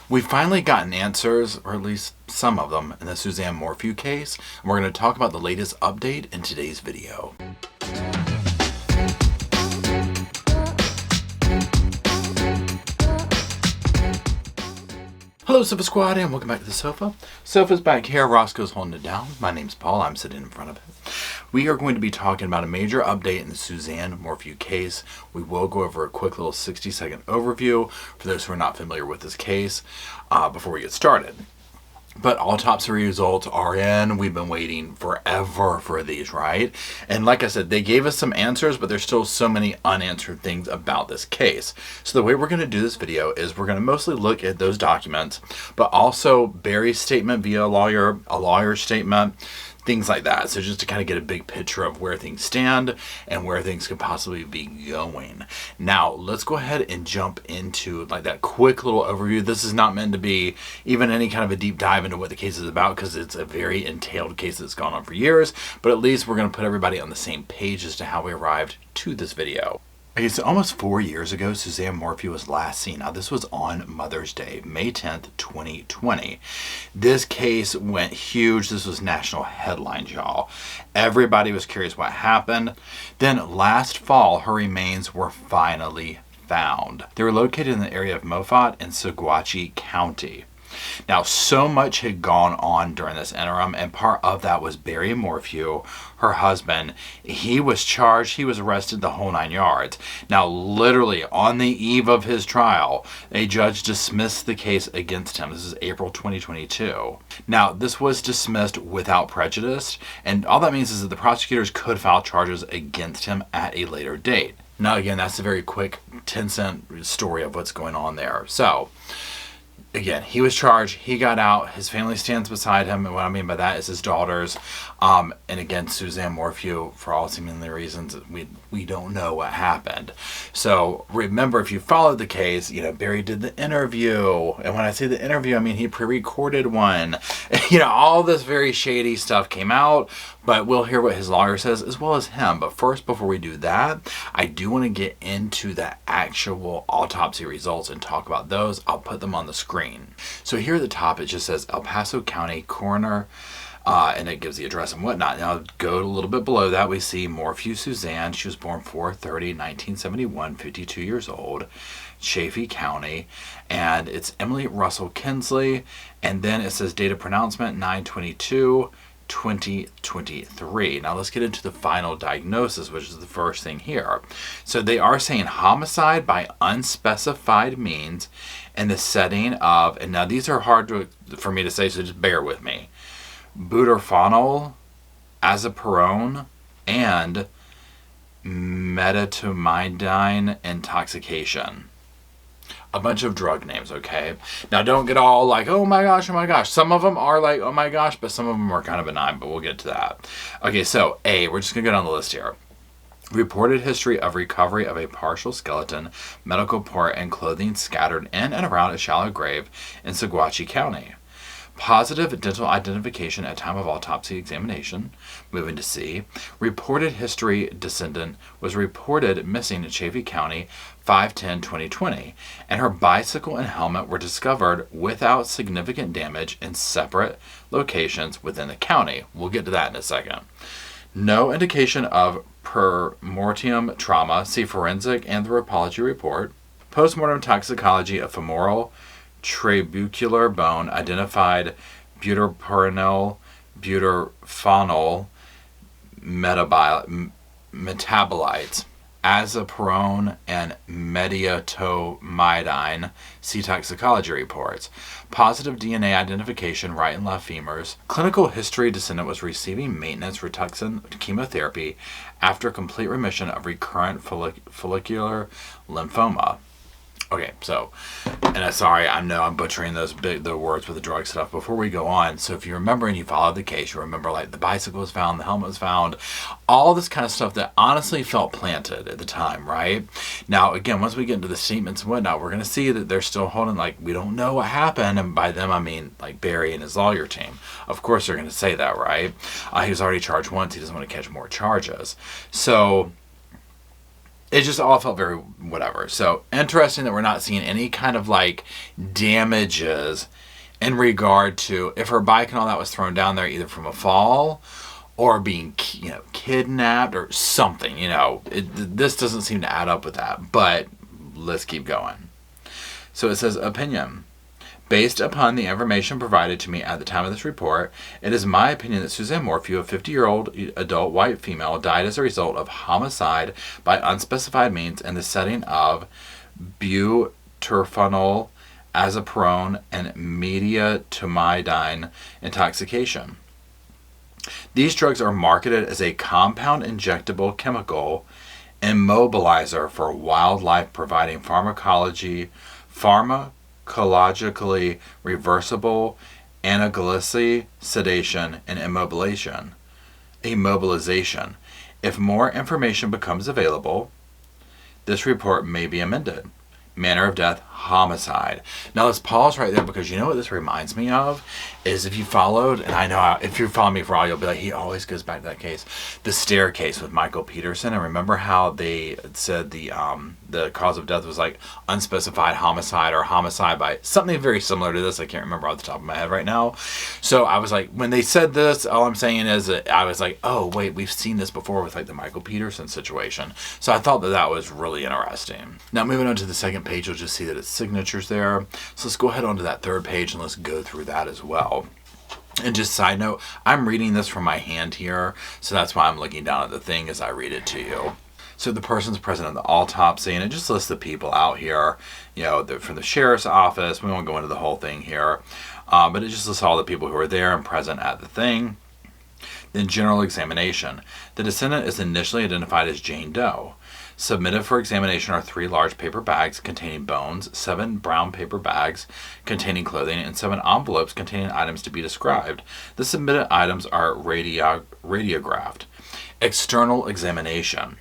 We've finally gotten answers, or at least some of them, in the Suzanne Morphew case, and we're going to talk about the latest update in today's video. Hello Sofa Squad and welcome back to the sofa. Sofa's back here, Roscoe's holding it down. My name's Paul, I'm sitting in front of it. We are going to be talking about a major update in the Suzanne Morphew case. We will go over a quick little 60-second overview for those who are not familiar with this case before we get started. But autopsy results are in. We've been waiting forever for these, right? And like I said, they gave us some answers, but there's still so many unanswered things about this case. So the way we're going to do this video is we're going to mostly look at those documents, but also Barry's statement via a lawyer's statement, things like that. So just to kind of get a big picture of where things stand and where things could possibly be going. Now, let's go ahead and jump into like that quick little overview. This is not meant to be even any kind of a deep dive into what the case is about because it's a very entailed case that's gone on for years, but at least we're going to put everybody on the same page as to how we arrived to this video. Okay, so almost 4 years ago, Suzanne Morphew was last seen. Now, this was on Mother's Day, May 10th, 2020. This case went huge. This was national headlines, y'all. Everybody was curious what happened. Then last fall, her remains were finally found. They were located in the area of Moffat in Saguache County. Now, so much had gone on during this interim, and part of that was Barry Morphew, her husband. He was charged, he was arrested, the whole 9 yards. Now, literally, on the eve of his trial, a judge dismissed the case against him. This is April 2022. Now, this was dismissed without prejudice, and all that means is that the prosecutors could file charges against him at a later date. Now, again, that's a very quick 10-cent story of what's going on there. So, again, he was charged, he got out, his family stands beside him, and what I mean by that is his daughters, and again, Suzanne Morphew, for all seemingly reasons, we don't know what happened. So remember, if you followed the case, Barry did the interview, and when I say the interview, I mean he pre-recorded one. All this very shady stuff came out, but we'll hear what his lawyer says as well as him. But first, before we do that, I do want to get into the actual autopsy results and talk about those. I'll put them on the screen. So here at the top, it just says El Paso County Coroner, and it gives the address and whatnot. Now, go a little bit below that, we see Morphew Suzanne. She was born 4/30/1971, 52 years old, Chaffee County, and it's Emily Russell Kinsley, and then it says date of pronouncement 9/22/2023. Now let's get into the final diagnosis, which is the first thing here. So they are saying homicide by unspecified means in the setting of, and now these are hard for me to say, so just bear with me, butorphanol, azaparone, and medetomidine intoxication. A bunch of drug names, okay? Now, don't get all like, oh my gosh. Some of them are like, oh my gosh, but some of them are kind of benign, but we'll get to that. Okay, so A, we're just going to go down the list here. Reported history of recovery of a partial skeleton, medical part, and clothing scattered in and around a shallow grave in Saguache County. Positive dental identification at time of autopsy examination. Moving to C. Reported history descendant was reported missing in Chaffee County 5/10/2020, and her bicycle and helmet were discovered without significant damage in separate locations within the county. We'll get to that in a second. No indication of per-mortem trauma. See forensic anthropology report. Postmortem toxicology of femoral trabecular bone identified butorphanol, metabolites, azaparone, and medetomidine. See toxicology reports. Positive DNA identification right and left femurs. Clinical history descendant was receiving maintenance Rituxan chemotherapy after complete remission of recurrent follicular lymphoma. Okay, so, and I'm sorry, I know I'm butchering the words with the drug stuff before we go on. So if you remember and you followed the case, you remember like the bicycle was found, the helmet was found, all this kind of stuff that honestly felt planted at the time, right? Now, again, once we get into the statements and whatnot, we're going to see that they're still holding like, we don't know what happened. And by them, I mean like Barry and his lawyer team. Of course, they're going to say that, right? He was already charged once. He doesn't want to catch more charges. So it just all felt very whatever. So interesting that we're not seeing any kind of like damages in regard to if her bike and all that was thrown down there either from a fall or being, kidnapped or something. This doesn't seem to add up with that. But let's keep going. So it says opinion. Based upon the information provided to me at the time of this report, it is my opinion that Suzanne Morphew, a 50-year-old adult white female, died as a result of homicide by unspecified means in the setting of butorphanol, azaprone, and medetomidine intoxication. These drugs are marketed as a compound injectable chemical immobilizer for wildlife, providing pharmacologically reversible analgesic, sedation, and immobilization. If more information becomes available, this report may be amended. Manner of death, homicide. Now let's pause right there because you know what this reminds me of is if you followed, and I know if you follow me for a while, you'll be like, he always goes back to that case, the staircase with Michael Peterson. And remember how they said the cause of death was like unspecified homicide or homicide by something very similar to this. I can't remember off the top of my head right now. So I was like, when they said this, all I'm saying is that I was like, oh wait, we've seen this before with like the Michael Peterson situation. So I thought that was really interesting. Now moving on to the second page, you'll just see that it's signatures there. So let's go ahead onto that third page and let's go through that as well. And just side note, I'm reading this from my hand here, so that's why I'm looking down at the thing as I read it to you. So the person's present in the autopsy, and it just lists the people out here, from the sheriff's office. We won't go into the whole thing here, but it just lists all the people who are there and present at the thing. Then general examination. The descendant is initially identified as Jane Doe. Submitted for examination are 3 large paper bags containing bones, 7 brown paper bags containing clothing, and 7 envelopes containing items to be described. The submitted items are radiographed. External examination.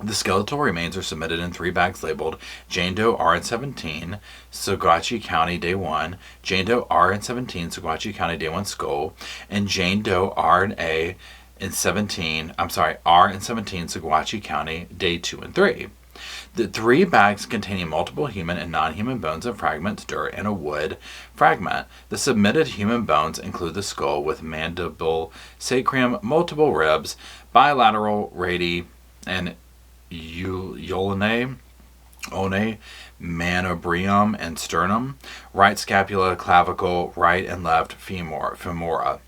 The skeletal remains are submitted in 3 bags labeled Jane Doe RN-17, Saguache County Day 1, Jane Doe RN-17, Saguache County Day 1 skull, and Jane Doe RN-17, Saguache County, Day 2 and 3. The 3 bags containing multiple human and non-human bones and fragments, dirt, and a wood fragment. The submitted human bones include the skull with mandible, sacrum, multiple ribs, bilateral radii, and ulnae, manubrium, and sternum, right scapula, clavicle, right and left femora,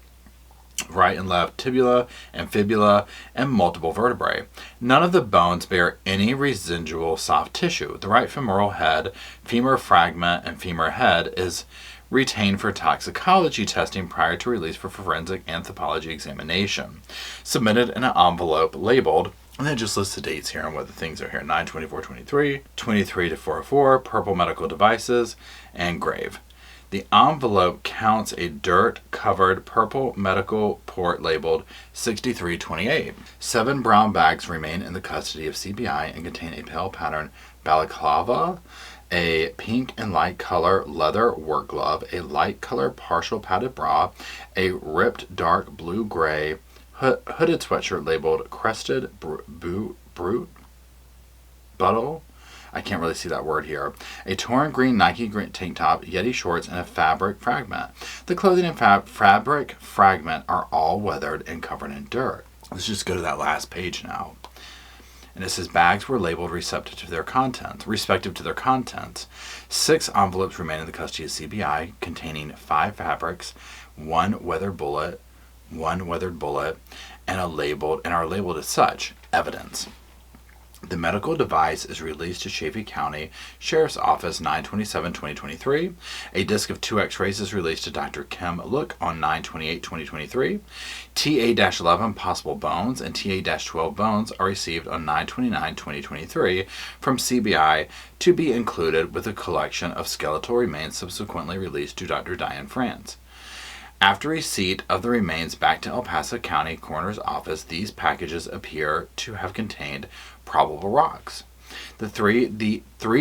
right and left tibia and fibula, and multiple vertebrae. None of the bones bear any residual soft tissue. The right femoral head, femur fragment, and femur head is retained for toxicology testing prior to release for forensic anthropology examination. Submitted in an envelope labeled, and then it just lists the dates here and what the things are here. 9/24/23, 23/4/4, purple medical devices, and grave. The envelope counts a dirt-covered purple medical port labeled 6328. 7 brown bags remain in the custody of CBI and contain a pale pattern balaclava, a pink and light color leather work glove, a light color partial padded bra, a ripped dark blue-gray hooded sweatshirt labeled Crested Brute Buttle. I can't really see that word here. A torn green Nike green tank top, Yeti shorts, and a fabric fragment. The clothing and fabric fragment are all weathered and covered in dirt. Let's just go to that last page now. And it says bags were labeled respective to their contents. 6 envelopes remain in the custody of CBI containing 5 fabrics, 1 weathered bullet, and are labeled as such. Evidence. The medical device is released to Chaffee County Sheriff's Office 9/27/2023. A disc of 2 x-rays is released to Dr. Kim Look on 9/28/2023. TA-11 possible bones and TA-12 bones are received on 9/29/2023 from CBI to be included with a collection of skeletal remains subsequently released to Dr. Diane France. After receipt of the remains back to El Paso County Coroner's Office, these packages appear to have contained probable rocks. The three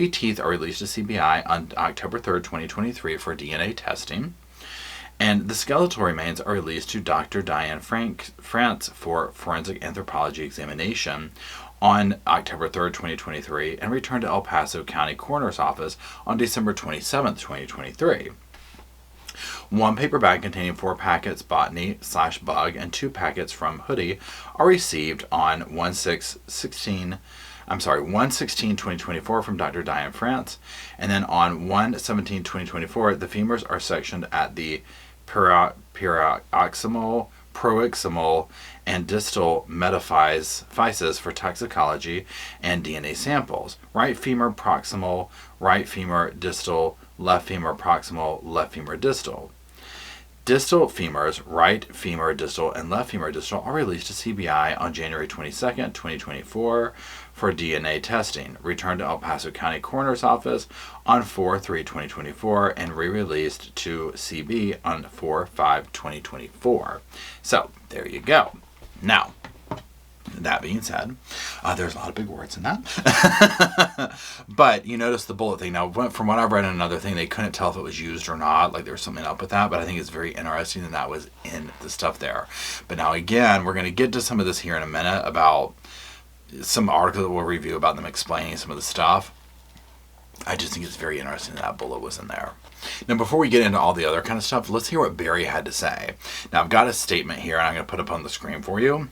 teeth are released to CBI on October 3rd, 2023 for DNA testing, and the skeletal remains are released to Dr. Diane France for forensic anthropology examination on October 3rd, 2023, and returned to El Paso County Coroner's Office on December 27th, 2023. One paper bag containing 4 packets Botany/Bug and 2 packets from Hoodie are received on 1/16/2024 from Dr. Diane France, and then on 1/17/2024 the femurs are sectioned at the paroxysmal, proximal, and distal metaphyses for toxicology and DNA samples. Right femur proximal, right femur distal, left femur proximal, left femur distal. Distal femurs, right femur distal and left femur distal, are released to CBI on January 22nd, 2024 for DNA testing, returned to El Paso County Coroner's Office on 4/3/2024, and re-released to CB on 4/5/2024. So, there you go. Now, that being said, there's a lot of big words in that. But you notice the bullet thing. Now, from what I've read in another thing, they couldn't tell if it was used or not. Like, there was something up with that. But I think it's very interesting that that was in the stuff there. But now, again, we're going to get to some of this here in a minute about some articles that we'll review about them explaining some of the stuff. I just think it's very interesting that bullet was in there. Now, before we get into all the other kind of stuff, let's hear what Barry had to say. Now, I've got a statement here, and I'm going to put up on the screen for you.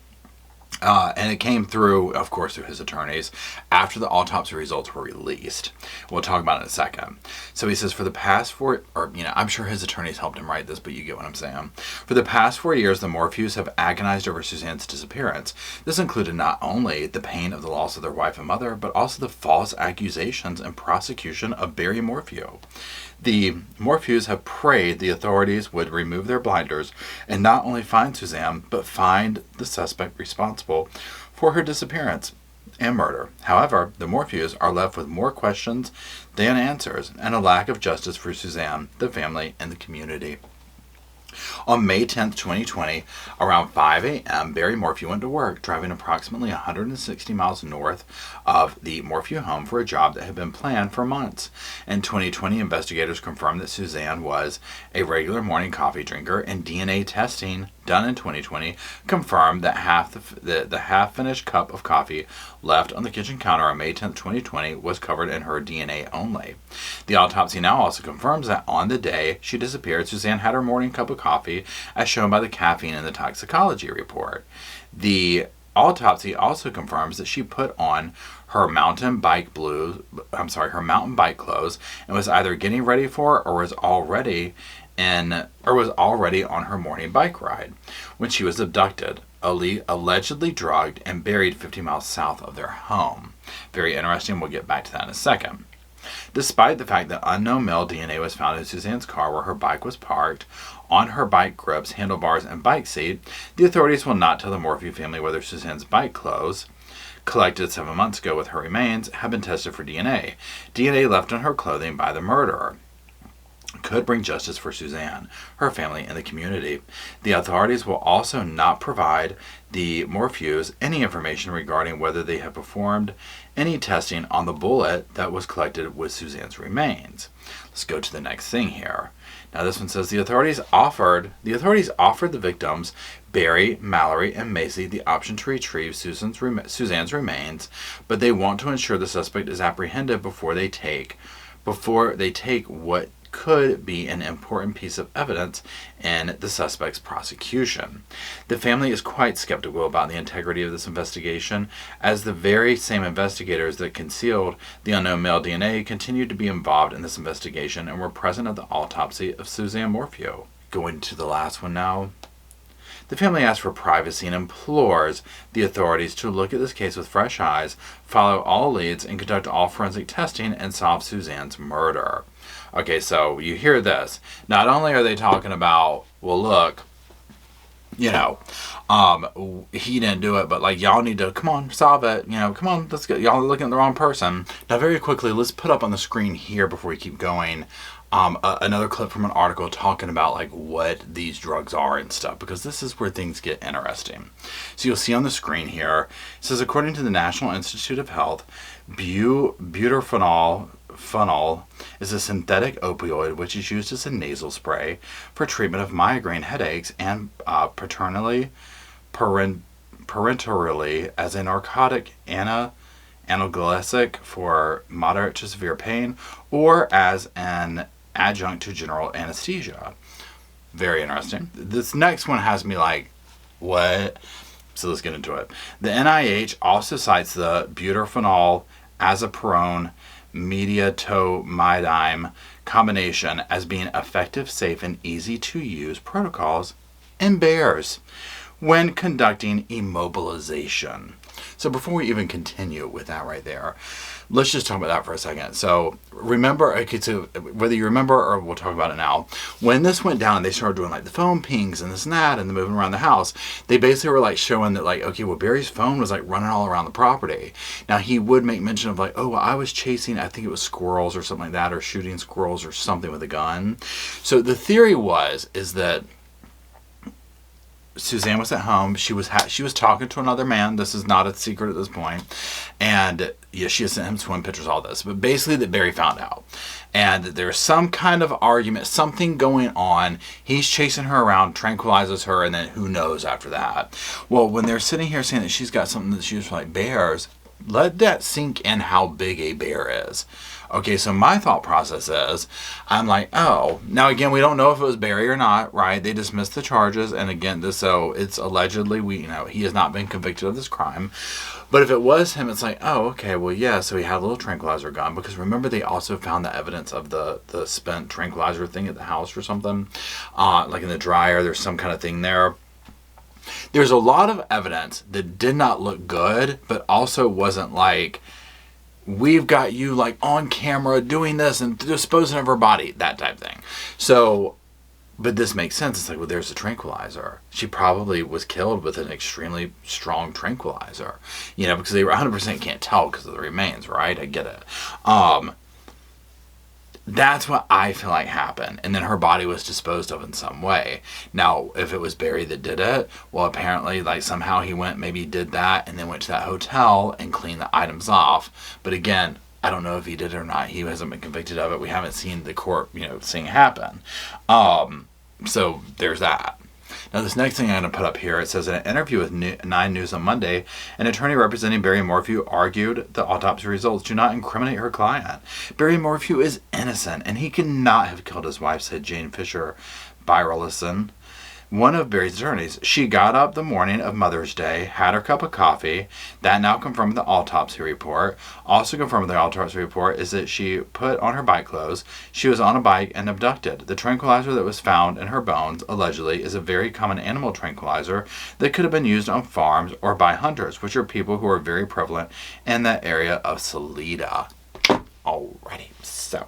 And it came through, of course, through his attorneys after the autopsy results were released. We'll talk about it in a second. So he says, for the past 4, I'm sure his attorneys helped him write this, but you get what I'm saying. For the past 4 years, the Morphews have agonized over Suzanne's disappearance. This included not only the pain of the loss of their wife and mother, but also the false accusations and prosecution of Barry Morphew. The Morphews have prayed the authorities would remove their blinders and not only find Suzanne, but find the suspect responsible for her disappearance and murder. However, the Morphews are left with more questions than answers and a lack of justice for Suzanne, the family, and the community. On May 10th, 2020, around 5 a.m., Barry Morphew went to work, driving approximately 160 miles north of the Morphew home for a job that had been planned for months. In 2020, investigators confirmed that Suzanne was a regular morning coffee drinker, and DNA testing done in 2020 confirmed that the half-finished cup of coffee left on the kitchen counter on May 10th, 2020 was covered in her DNA only. The autopsy now also confirms that on the day she disappeared, Suzanne had her morning cup of coffee, as shown by the caffeine in the toxicology report. The autopsy also confirms that she put on her mountain bike clothes and was either getting ready for or was already on her morning bike ride when she was abducted, allegedly drugged, and buried 50 miles south of their home. Very interesting. We'll get back to that in a second. Despite the fact that unknown male DNA was found in Suzanne's car where her bike was parked, on her bike grips, handlebars, and bike seat, the authorities will not tell the Morphew family whether Suzanne's bike clothes, collected 7 months ago with her remains, have been tested for DNA. DNA left on her clothing by the murderer could bring justice for Suzanne, her family, and the community. The authorities will also not provide the Morphews any information regarding whether they have performed any testing on the bullet that was collected with Suzanne's remains. Let's go to the next thing here. Now this one says the authorities offered the victims, Barry, Mallory, and Macy, the option to retrieve Suzanne's remains, but they want to ensure the suspect is apprehended before they take what could be an important piece of evidence in the suspect's prosecution. The family is quite skeptical about the integrity of this investigation, as the very same investigators that concealed the unknown male DNA continued to be involved in this investigation and were present at the autopsy of Suzanne Morphew. Going to the last one now. The family asks for privacy and implores the authorities to look at this case with fresh eyes, follow all leads, and conduct all forensic testing and solve Suzanne's murder. Okay, so you hear this. Not only are they talking about, well, look, he didn't do it, but like, y'all need to, come on, solve it. Come on, let's go. Y'all are looking at the wrong person. Now, very quickly, let's put up on the screen here before we keep going, another clip from an article talking about like what these drugs are and stuff, because this is where things get interesting. So you'll see on the screen here, it says, according to the National Institute of Health, butorphanol is a synthetic opioid which is used as a nasal spray for treatment of migraine headaches and parenterally as a narcotic analgesic for moderate to severe pain, or as an adjunct to general anesthesia. Very interesting. This next one has me like, what? So let's get into it. The NIH also cites the butorphanol azaparone mediatomidine combination as being effective, safe, and easy to use protocols in bears when conducting immobilization. So before we even continue with that right there, let's just talk about that for a second. So remember, okay, so whether you remember or we'll talk about it now, when this went down and they started doing like the phone pings and this and that and the moving around the house, they basically were like showing that like, okay, well, Barry's phone was like running all around the property. Now he would make mention of like, oh, well, I was chasing, I think it was squirrels or something like that, or shooting squirrels or something with a gun. So the theory is that Suzanne was at home. She was talking to another man. This is not a secret at this point. And yeah, she has sent him swim pictures, all this. But basically that Barry found out. And there's some kind of argument, something going on. He's chasing her around, tranquilizes her, and then who knows after that. Well, when they're sitting here saying that she's got something that she was like bears, let that sink in how big a bear is. Okay, so my thought process is, I'm like, oh, now again, we don't know if it was Barry or not, right? They dismissed the charges, and again, so it's allegedly, he has not been convicted of this crime. But if it was him, it's like, oh, okay, well, yeah, so he had a little tranquilizer gun, because remember they also found the evidence of the spent tranquilizer thing at the house or something, like in the dryer, there's some kind of thing there. There's a lot of evidence that did not look good, but also wasn't like, we've got you like on camera doing this and disposing of her body, that type thing. So, but this makes sense. It's like, well, there's a tranquilizer. She probably was killed with an extremely strong tranquilizer, because they 100% can't tell because of the remains, right? I get it. That's what I feel like happened. And then her body was disposed of in some way. Now, if it was Barry that did it, well, apparently, like, somehow he maybe did that and then went to that hotel and cleaned the items off. But again, I don't know if he did it or not. He hasn't been convicted of it. We haven't seen the court, thing happen. So there's that. Now, this next thing I'm going to put up here, it says in an interview with 9 News on Monday, an attorney representing Barry Morphew argued the autopsy results do not incriminate her client. Barry Morphew is innocent, and he could not have killed his wife, said Jane Fisher Byrelison, one of Barry's attorneys. She got up the morning of Mother's Day, had her cup of coffee. That now confirmed the autopsy report. Also confirmed the autopsy report is that she put on her bike clothes. She was on a bike and abducted. The tranquilizer that was found in her bones, allegedly, is a very common animal tranquilizer that could have been used on farms or by hunters, which are people who are very prevalent in that area of Salida. Alrighty, so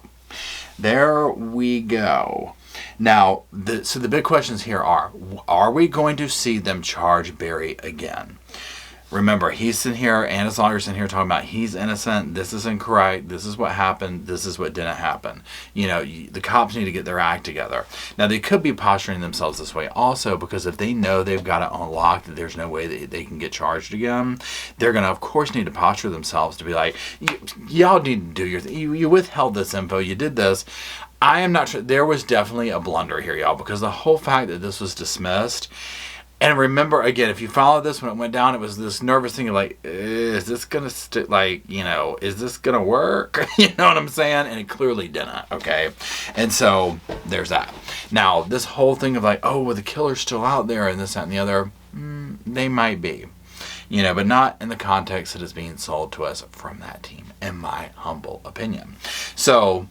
there we go. Now, so the big questions here are we going to see them charge Barry again? Remember, he's sitting here, and his lawyer's sitting here talking about he's innocent, this is incorrect, this is what happened, this is what didn't happen. The cops need to get their act together. Now, they could be posturing themselves this way also, because if they know they've got it on lock, that there's no way that they can get charged again, they're going to, of course, need to posture themselves to be like, y'all need to do your thing. You withheld this info, you did this. I am not sure. There was definitely a blunder here, y'all, because the whole fact that this was dismissed. And remember, again, if you followed this when it went down, it was this nervous thing of like, is this going to is this going to work? You know what I'm saying? And it clearly didn't, okay? And so there's that. Now, this whole thing of like, oh, well, the killer's still out there and this, that, and the other, they might be. But not in the context that is being sold to us from that team, in my humble opinion. So,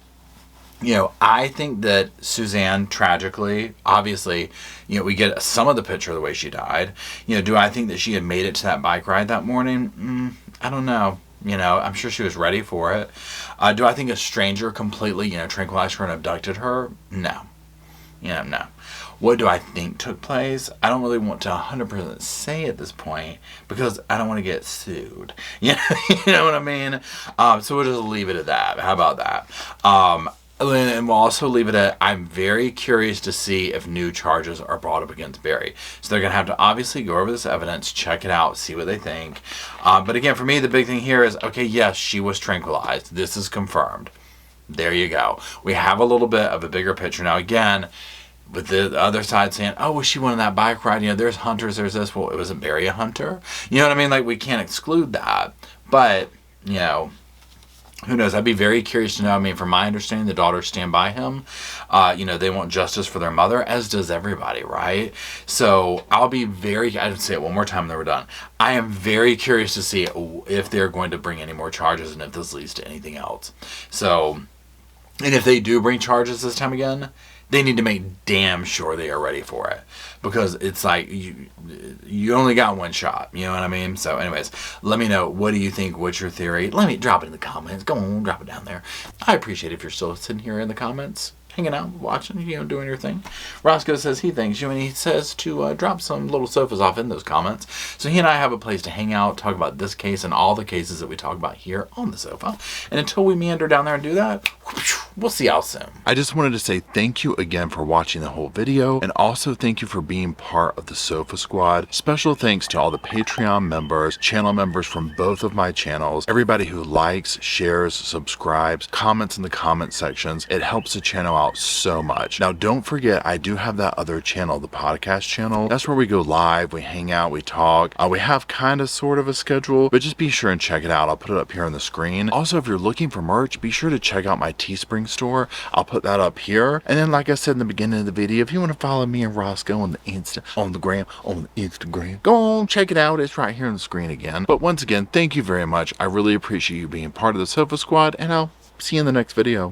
I think that Suzanne, tragically, obviously, we get some of the picture of the way she died. Do I think that she had made it to that bike ride that morning? I don't know. I'm sure she was ready for it. Do I think a stranger completely, tranquilized her and abducted her? No. No. What do I think took place? I don't really want to 100% say at this point because I don't want to get sued. You know what I mean? So we'll just leave it at that. How about that? And we'll also leave it at, I'm very curious to see if new charges are brought up against Barry. So they're going to have to obviously go over this evidence, check it out, see what they think. But again, for me, the big thing here is, okay, yes, she was tranquilized. This is confirmed. There you go. We have a little bit of a bigger picture. Now, again, But the other side saying, oh, well, she went on that bike ride. You know, there's hunters, there's this. Well, it wasn't Barry a hunter. You know what I mean? Like, we can't exclude that. But, you know, who knows? I'd be very curious to know. I mean, from my understanding, the daughters stand by him. You know, they want justice for their mother, as does everybody, right? So I'll be I'd say it one more time and then we're done. I am very curious to see if they're going to bring any more charges and if this leads to anything else. So, and if they do bring charges this time again, they need to make damn sure they are ready for it, because it's like you only got one shot. You know what I mean? So anyways, let me know, what do you think? What's your theory? Let me drop it in the comments. Go on, drop it down there. I appreciate it if you're still sitting here in the comments, hanging out, watching, you know, doing your thing. Roscoe says he thanks you, and he says to drop some little sofas off in those comments, so he and I have a place to hang out, talk about this case and all the cases that we talk about here on the sofa. And until we meander down there and do that, we'll see y'all soon. I just wanted to say thank you again for watching the whole video, and also thank you for being part of the Sofa Squad. Special thanks to all the Patreon members, channel members from both of my channels, everybody who likes, shares, subscribes, comments in the comment sections. It helps the channel out so much. Now, don't forget, I do have that other channel, the podcast channel. That's where we go live, we hang out, we talk. We have kind of sort of a schedule, but just be sure and check it out. I'll put it up here on the screen. Also, if you're looking for merch, be sure to check out my Teespring store. I'll put that up here. And then, like I said in the beginning of the video, if you want to follow me and Roscoe on the Instagram, go on, check it out. It's right here on the screen again. But once again, thank you very much. I really appreciate you being part of the Sofa Squad, and I'll see you in the next video.